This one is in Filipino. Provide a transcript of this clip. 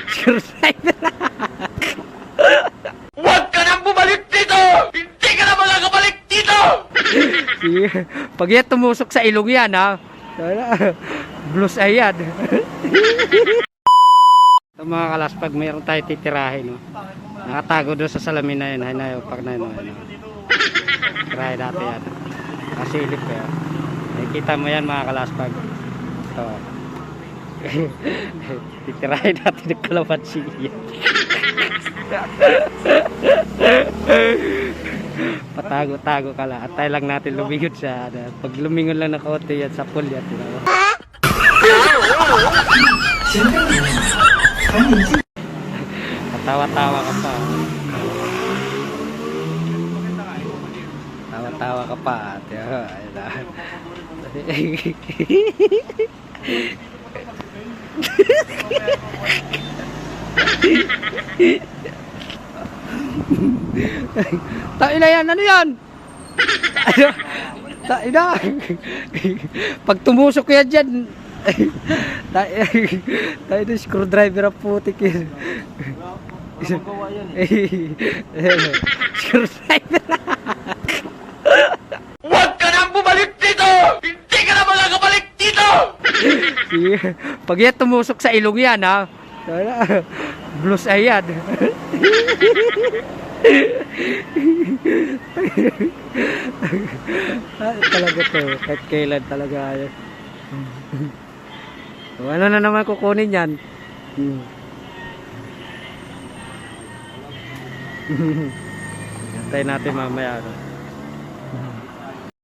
Screwdriver. Huwag ka nang bumalik dito! Hindi ka na makakabalik dito! Sige. Pag yan tumusok sa ilong yan, ha? Blues ay yan. Ito mga kalaspag, mayroon tayo titirahin, no? Nakatago doon sa salamin na yun. Hay na yun, pag na yun. Tirahin natin yan. Kasilip ko yan. Nakikita mo yan mga kalaspag. Ito. Titirahin natin ng kalamansi yan. Patago-tago ka lang. At tayo lang natin lumingon sa pag lumingon lang na konti yan sa pool yan. Tawa-tawa ka pa. Tawa-tawa ka pa. Ayun na. Tain na yan, ano yan? Tain na. Pag tumusok yan dyan, tain na, screwdriver ang putik yan. Screwdriver. Huwag ka nang bumalik dito! Hindi ka na makakabalik dito! Sige. Pag yan tumusok sa ilong yan, ha? Blues ay yan. Talaga to, kahit kailan talaga yan. Ano na naman kukunin yan? Antayin natin mamaya.